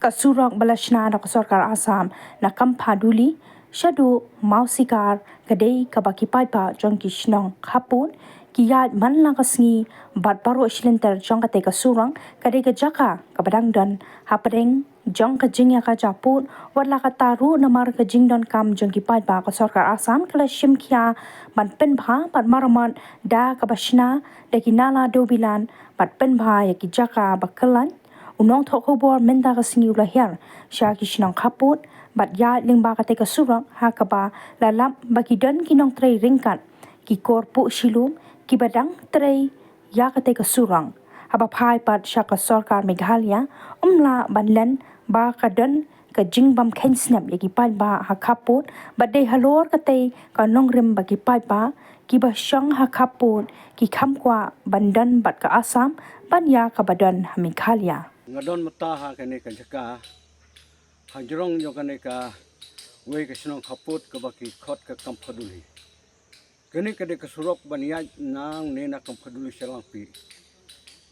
Kasurok balasna na Sarkar Assam na kampaduli Shadu Mausikar kadai kabaki paipa jong kishnong khapun kiyat manlang kasngi bat baro shlinter jong kate kasurang kadai kajaka kabadang dan hapadeng jong kajingya ka japut wala kataru namar kajingdon kam jong kipaipa ka Sarkar Assam kala shimkya ban penbha bat maramat da kabashna da kinala dobilan bat penbha ya kijaka bakalan unong thok bor menda ka singi ulahir sha kishnong khaput bat ya lingba kate kasurang hakaba lalam bakidan kinong trei ringkat ki korpu shilum ki badang trei ya kate kasurang haba phai pat sha ka Sarkar Meghalaya umla banlen ba kadan ka jingbam khen snap ya ki pai ba hakaput bade halor kate ka nongrim ba ki pai ba ki ba shang hakaput ki khamkwa bandan bat ka Assam ban ya ka badan Meghalaya ngadon mata ha kene ka jaka hajrong yo kene ka we ka sinong khaput ka baki khot ka kamphaduli kene ka de ka surok bania nang ne na kamphaduli selang pi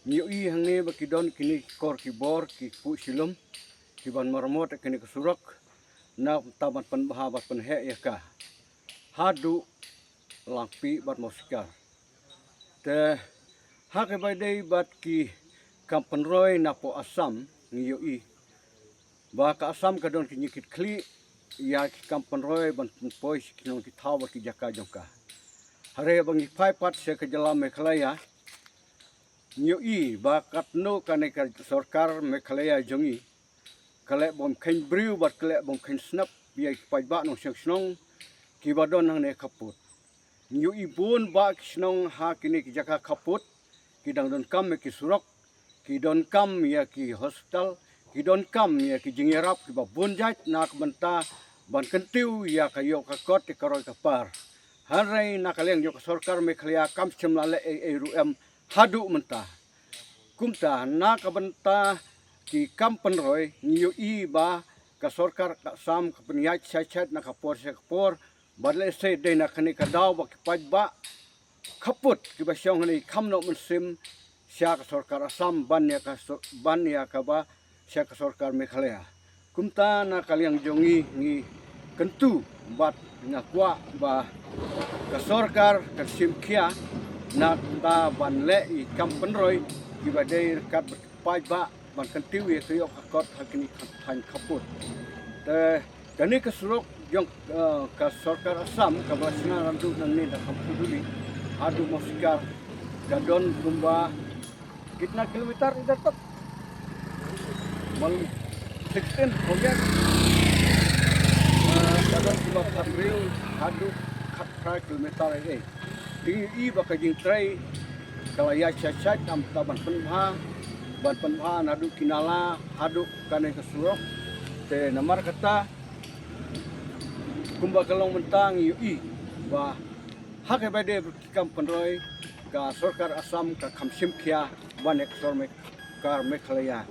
niu i hangne baki don kini kor ki bor ki pu silum ki ban marmot kene ka surok na tamat pan baha bat pan he ya ka hadu langpi bat mosikar te ha ke bai dei bat ki Kampen Roy napo Assam ngiyo i ba ka Assam ka don kinyikit kli ya ki Kampen Roy ban poi kinong ki thawa ki jaka jongka hare bangi phai pat se ka jala Meghalaya ngiyo i ba katno kane ka Sarkar Meghalaya jongi kale bom khen briu bat kale bom khen snap bi pai ba no seng snong ki ba don nang ne kaput ngiyo i bun ba kisnong ha kini ki jaka kaput ki dang don kam me ki surok ki don kam ya ki hospital ki don kam ya ki jingerap ki babun jait nak benta ban kentiu ya kayo ka kot ki karoi ka par harai nakaleng yo ka Sarkar Meghalaya kam semlale ruem hadu menta kumta nak benta ki Kampen Roy ngiyo i ba ka Sarkar ka Assam ka penyait chat na ka por se ka por badle se de na kani ka daw ba ki pajba kaput ki ba syong ni kamno mensim sia ka Sarkar Assam ban ya ka ba sia ka Sarkar Meghalaya kumta na kaliang jongi ngi kentu bat ngakwa ba ka Sarkar ka simkia na ta ban le i Kampen Roy ki ba dei kat pai ba ban kentiu ye kayo ka kot hakini han kaput te kani ka surok jong ka Sarkar Assam ka ba sina randu nang ni da kampuduli adu mosikar gadon kumba कितना किलोमीटर इधर तक mal 16 हो गया kadang cuma April hadu 4 kilometer ini di baka jing tray kalau ya cacak am taban penbha hadu kinala hadu kane kesurok te namar kata kumba kalong mentang i ba hake bade Kampen Roy ka Sarkar Assam ka khamsim khia banek Sarkar Meghalaya